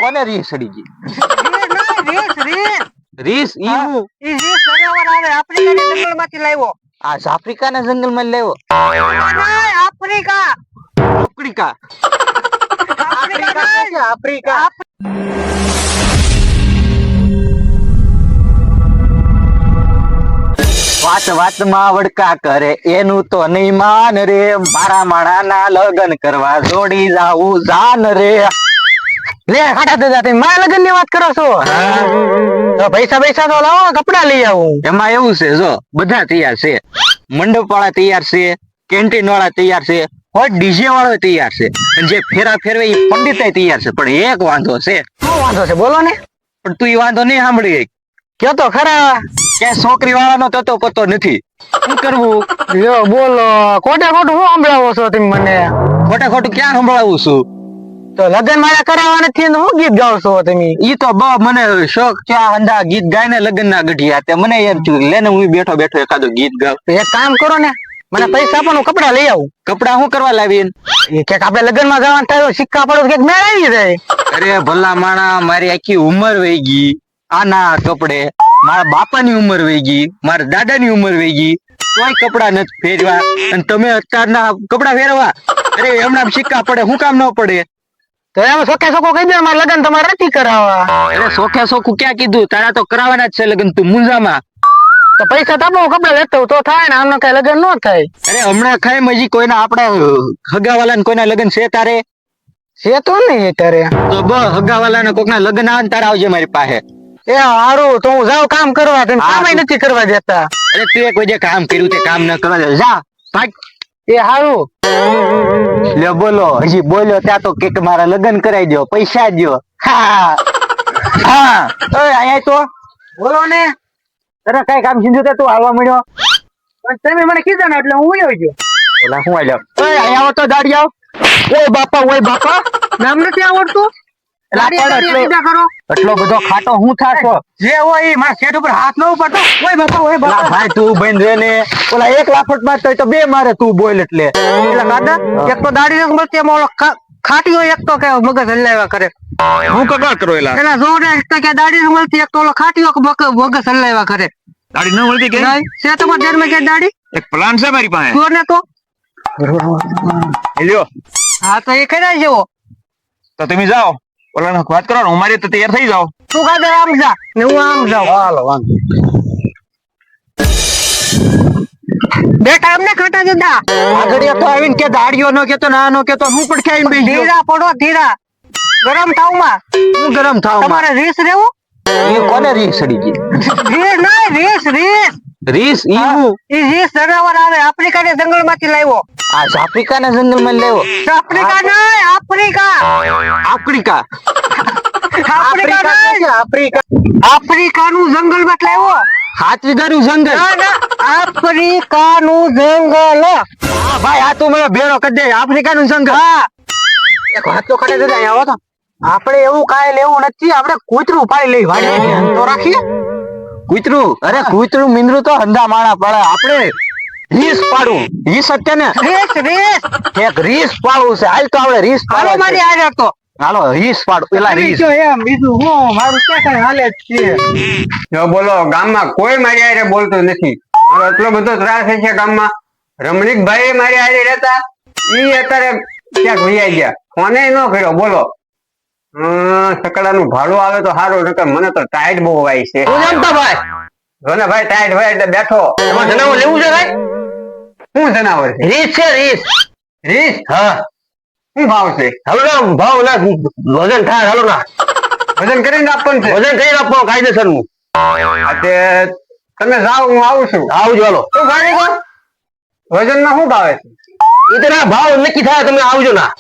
કોને રીસ સડી ગઈ? રીસ રીસ ઈ હું રીસ જનાવર આવે આફ્રિકાના જંગલમાંથી લાવ્યો. આ આફ્રિકાના જંગલમાં લેવો? નહીં, આફ્રિકા. આફ્રિકા આફ્રિકા છે આફ્રિકા. વાત વાતમાં વડકા કરે એનું તો નહીં માન રે, મારા માણાના લગન કરવા જોડી જાવું જાન રે. લે કાઢા દેતા તમે મારા લગ્ન ની વાત કરો છો? તો પૈસા તો લાવો, કપડા લઈ આવું. એમાં એવું છે જો બધા તૈયાર છે, મંડપ વાળા તૈયાર છે, કેન્ટીન વાળા તૈયાર છે, ડીજે વાળો તૈયાર છે, અને જે ફેરા ફેરવે એ પંડિત તૈયાર છે. પણ એક વાંધો છે. શું વાંધો છે બોલો ને? પણ તું એ વાંધો નહીં સાંભળી કયો તો ખરા. કે છોકરી વાળાનો તતો પતો નથી. શું કરવું? જો બોલો, ખોટે ખોટું શું સંભળાવો છો તમે મને? ખોટે ખોટું ક્યાં સંભળાવું છું? તો લગ્ન મારા કરાવવા નથી તો શું ગીત ગાવ છો તમે? ઈ તો મને શોખ છે અંધા ગીત ગાય ને લગ્ન ના ગઢિયા. તે મને એમ થયું લેને હું બેઠો બેઠો એકાદું ગીત ગાવ. એક કામ કરો ને, મને પૈસા આપો, કપડા લઈ આવું. કપડા શું કરવા લાવી? ક્યાંક આપણે લગ્ન માં જવાનું થાય સિક્કા પડો ક્યાંક મેળ આવી જાય. અરે ભલા માણા, મારી આખી ઉંમર વહી ગઈ આના કપડે. મારા બાપાની ઉંમર વહી ગઈ, મારા દાદાની ઉંમર વહી ગઈ, તોય કપડા નથી ફેરવા. અને તમે અત્યારના કપડા ફેરવા? અરે એમના સિક્કા પડે, શું કામ ન પડે? તો એમ સોખે સોખો કહી દે મારે લગ્ન તમારે નથી કરાવવા. અરે સોખે સોખું ક્યાં કીધું? તારા તો કરાવવાના જ છે લગ્ન. તું મુંજામાં. તો પૈસા તો આપો, કપડા લેતો તો થાય ને, આમનો કઈ લગ્ન ન થાય. અરે હમણાં ખાઈ હજી કોઈના આપડા હગાવાલા કોઈના લગ્ન છે તારે? છે તો નહીં ત્યારે. તો હગાવાલા ને કોકના લગ્ન આવે ને તારે આવજે મારી પાસે. એ હારું, તો હું જાઉં કામ કરવા, તમે કામ નથી કરવા દેતા. અરે તું કોઈ જે કામ કર્યું તે કામ ન કરવા દે, જા ભાગ. એ હારું. લે બોલો, હજી બોલ્યો ત્યાં તો કે મારા લગ્ન કરાવી દો, પૈસા દો. હા હા, અહીંયા તો બોલો ને. તને કઈ કામ સીધું તે તું આવવા મળ્યો? પણ તમે મને કીધું ને એટલે હું આવી ગયો. ઓલા હું આવ્યો? અહીંયા આવો તો દાડી આવ. ઓય બાપા નામ નથી આવડતું? એટલો બધો ખાટો હું થાશો? જે હોય એ મારા શેઠ ઉપર હાથ ન ઉપાડતો. ઓય બાપા ભાઈ તું બંધ રે ને. ઓલા એક લાફટ મારતો હોય તો બે મારે, તું બોલ એટલે. દાદા એક તો દાડી નથી મળતી, એમાં ઓલો ખાટી હોય, એક તો કે મગજ હલાવ્યા કરે. હું કગા કરો એલા જોર એક તો કે દાડી નથી મળતી, એક તો ઓલો ખાટી હોય મગજ હલાવ્યા કરે. દાડી ન મળતી કે છે તમારા ઘરમાં કે દાડી? એક પ્લાન છે મારી પાસે. જો ને તો લ્યો. હા તો એ કઈ જેવો. તો તમે જાઓ, ઓલા વાત કરો ને, અમારી તો તૈયાર થઈ જાઓ. તું કાદર આમ જા ને હું આમ જાઉં. હાલો વાંધો. બેટા એમને ખાટા જતા આગળ તો આવીને કે દાડીઓ નો કેતો ના નો કેતો હું પણ ખાઈને બેસી ગયો. ધીરા પડો ધીરા. ગરમ થાવમાં હું ગરમ થાવ? તમારે રીસ રહેવું? એ કોને રીસ સડી ગઈ? રીસ નહીં, રીસ રીસ ઈ હું ઈ રીસ જનાવર આવે આફ્રિકાના જંગલમાંથી લાવ્યો. આ આફ્રિકાના જંગલમાં લેવો? આફ્રિકા નહીં, આફ્રિકા. આફ્રિકા આફ્રિકાનું જંગલમાં લાવ્યો. 7 વીઘાનું જંગલ? આફ્રિકાનું જંગલ. હા ભાઈ, આ તું મને બેરો કરી દે. આફ્રિકાનું જંગલ? હા. એક વાત તો ખડે દે, આવો તો. આપણે એવું કાંઈ લેવું નથી, આપણે કૂતરું પાડી લઈ વાડી તો રાખીએ. કૂતરું? અરે કૂતરું મીંદરું તો હંધા માણા પડે. આપણે રીસ પાડવું. રીસ સત્ય ને? રીસ એક રીસ પાડવું છે. હાલ તો આપણે રીસ હાલો પાડવા મારી હારે તો. હાલો રીસ પાડું. પેલા રીસ એમ બીજું હું મારું ક્યાં કઈ હાલે જ છે. જો બોલો, ગામમાં કોઈ મારી હારે બોલતું નથી. મારો એટલો બધો ત્રાસ છે ગામમાં. રમણીકભાઈ મારી હારે રહેતા, ઈ અત્યારે ક્યાંક વૈયા ગયા. ફોને ન કર્યો. બોલો, સકડાનું ભાડું આવે તો સારું, નકર મને તો ટાઈટ બહુ વાય છે. તું જમતા ભાઈ? જો ને ભાઈ, ટાઈટ હોય એટલે બેઠો. તમારે જનાવર લેવું છે ભાઈ? શું જનાવર છે? રીસ છે રીસ. રીસ? હા. શું ભાવ છે? હાલો ના ભાવ ના વજન થાય. હાલો ના વજન કરીને આપવાનું છે? વજન કરી આપો કાયદેસર નું. તમે જાઓ, હું આવું છું. આવજો. હાલો. શું ભાઈ વજન માં શું ભાવે છે? એ તો ના ભાવ નક્કી થાય, તમે આવજો ના.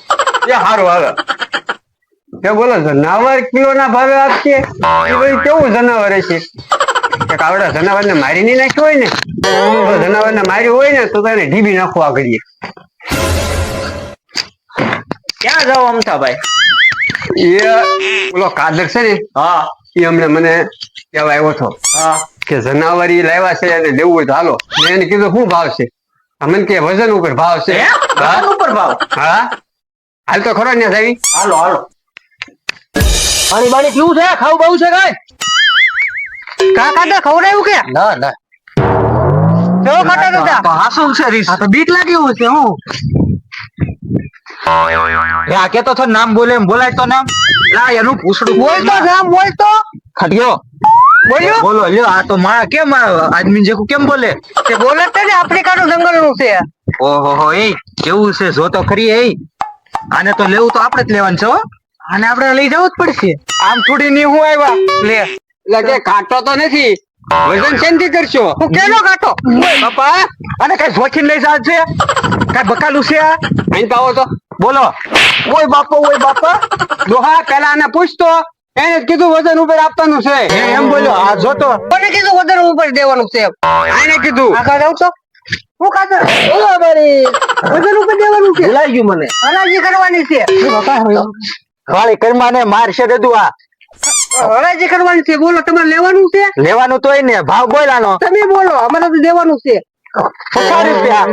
એ સારું હાલો. કે બોલો, જનાવર કિલો ના ભાવે આપશે? એ ભાઈ કેવું જનાવર છે? આવડા જનાવર ને મારી નહીં નાખ્યું હોય ને, જનાવર ને માર્યું હોય ને તો એને ઢીબી નાખવા કરીએ. ક્યાં જાવ અમથા ભાઈ? એ ઓલો કાદર છે ને, હા એ હમણાં મને કહેવા આવ્યો હતો કે જનાવર ઈ લાવ્યા છે અને લેવું હોય તો હાલો. મેં એને કીધું શું ભાવ છે? મને કે વજન ઉપર ભાવ છે. વજન ઉપર ભાવ? હા, હાલ તો ખરો ને સાહેબ. હાલો હાલો. પાણી બાણી પીવું છે ખાવું બહુ છે કઈ કાકા દા ખવડાવ્યું કે ના ના કેવો ખાટા દાદા તો હાસું છે રીસ આ તો બીક લાગી હોય છે હું આ કેતો છો નામ બોલે એમ બોલાય તો નામ લા એનું પૂછડું બોલતો નામ બોલતો ખટ્યો બોલ્યો બોલો લ્યો આ તો મારા કેમ આદમી જેવું કેમ બોલે કે બોલે જ ને આફ્રિકાનું જંગલ નું છે ઓહો એ કેવું છે જો તો ખરી એ આને તો લેવું તો આપણે જ લેવાનું છે હો આને આપણે લઈ જવું જ પડશે આમ થોડી ની હું આવ્યા લે એટલે કે કાટો તો નથી વજન શેનથી કરશો હું કેનો કાટો બાપા અને કઈ જોખીને લઈ જા છે કઈ બકાલું છે આ? અહીં તો આવો તો બોલો ઓય બાપા ડોહા પેલા આને પૂછતો એને જ કીધું વજન ઉપર આપવાનું છે એમ બોલ્યો આ જો તો કોને કીધું વધારે ઉપર દેવાનું છે આને કીધું આગળ જાવ તો હું ખાતર બોલો મારી વજન ઉપર દેવાનું છે ભૂલાઈ ગયું મને હરાજી કરવાની છે વાળી કર્માને મારશે દેદું આ હરાજી કરવાની છે બોલો તમારે લેવાનું છે લેવાનું તોય ને ભાવ બોલાનો તમે બોલો અમારે તો દેવાનું છે 50 રૂપિયા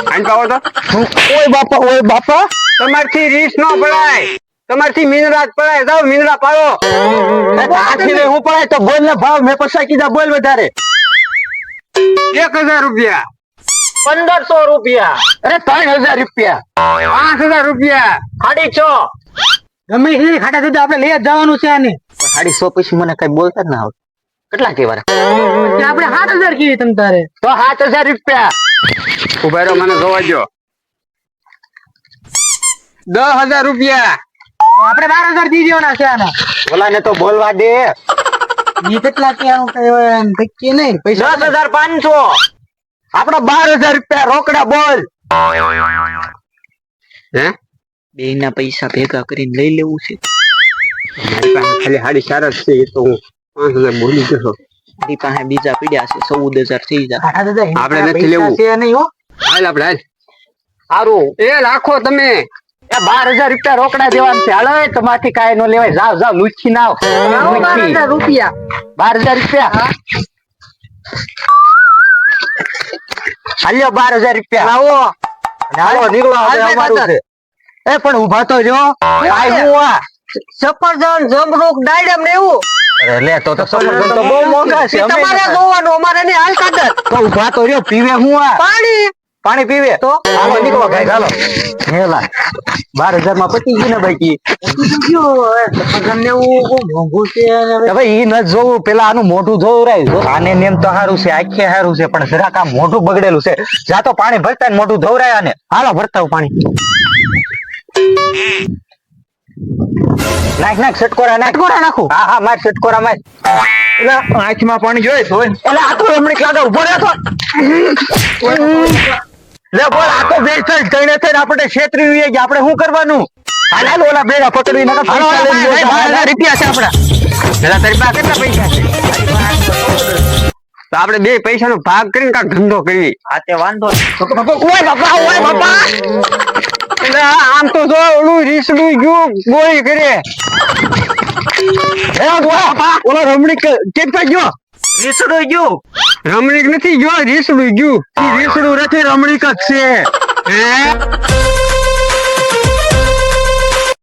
અહીં તો આવો તો ઓય બાપા તમારથી રીસ ન પડાય તમારથી મીનરા જ પડાય જાઓ મીનરા પાડો આખી હું પડાય તો બોલ ને ભાવ મેં પૈસા કીધા બોલ વધારે 1000 રૂપિયા 1500 રૂપિયા અરે 3000 રૂપિયા 5000 રૂપિયા 650 ગમે એ ખાટા દીધા આપણે લઈ જ જવાનું છે આને 150 પછી મને કઈ બોલતા જ ના આવડે કેટલા કેવાય પછી આપણે 7000 કીધી તમ તારે તો 7000 રૂપિયા ઉભા રહો મને જોવા દો 10000 રૂપિયા આપણે 12000 દી દેવાના છે આના બોલા ને તો બોલવા દે ઈ કેટલા કે આનું કઈ નક્કી નહીં પૈસા 10500 આપડે 12000 રૂપિયા રોકડા બોલ હે બે ના પૈસા ભેગા કરીને લઈ લેવું છે મારી પાસે ખાલી હાડી સારા જ છે એ તો હું 5000 બોલી ગયો મારી પાસે બીજા પીડ્યા છે 14000 થઈ જાય ખાટા દાદા આપણે નથી લેવું. છે નહીં હો હાલ આપણે હાલ સારું એ રાખો તમે એ 12000 રૂપિયા રોકડા દેવાનું છે હાલો તમારથી કાંઈ ન લેવાય જાવ જાવ લુચ્છી ના લાવો 12000 રૂપિયા 12000 રૂપિયા હાલ્યો 12000 રૂપિયા લાવો અને હાલો નીકળો હવે હાલ અમારું છે એ પણ ઉભા તો જો આય હું આ સફરજન જમરૂખ ડાયડમ ને એવું અરે લે તો સફરજન તો બહુ મોંઘા છે એ અમે તમારે નતા. જોવાનું અમારે નહીં હાલ કાઢ તો ઉભા તો રહ્યો પીવે હું આ પાણી પાણી પીવે તો? હાલો નીકળો ગાય હાલો હેલા 12000 માં પતી ગઈ ને બાકી સફરજન ને એવું બહુ મોંઘું છે અને હવે હવે ઈ ન જોવું પેલા આનું મોઢું જોવું રાય આને નેમ તો સારું છે આખે સારું છે પણ જરાક આ મોઢું બગડેલું છે જા તો પાણી ભરતા ને મોઢું ધોવરાય આને હાલો ભરતા હું પાણી નાખ નાખ સટકોરા નાખ સટકોરા નાખું? હા હા માર સટકોરા માર એટલે આંખમાં પાણી જોઈ તો એટલે આ તો હમણાં લાગે ઉભો રહ્યો તો લે બોલ આ તો બે થઈને થઈને આપણે છેતરી ગયા આપણે શું કરવાનું હાલ હાલ ઓલા બેડા પકડી નાખ હાલો, હાલો, પૈસા લઈને ભાઈ, 12000 રૂપિયા છે આપડા પેલા તારી પાસે કેટલા પૈસા છે તો આપણે બે પૈસાનો ભાગ કરીને કાંઈક ધંધો કરવી આ તે વાંધો ઓય બાપા એટલે આમ તો જો ઓલું રીસડું ગયું ગોળી કરે ઓલો રમણીક કેટલા ગયો રીસડું ગયું રમણીક નથી ગયો રીસડું ગયું રીસડું નથી રમણીક જ છે હે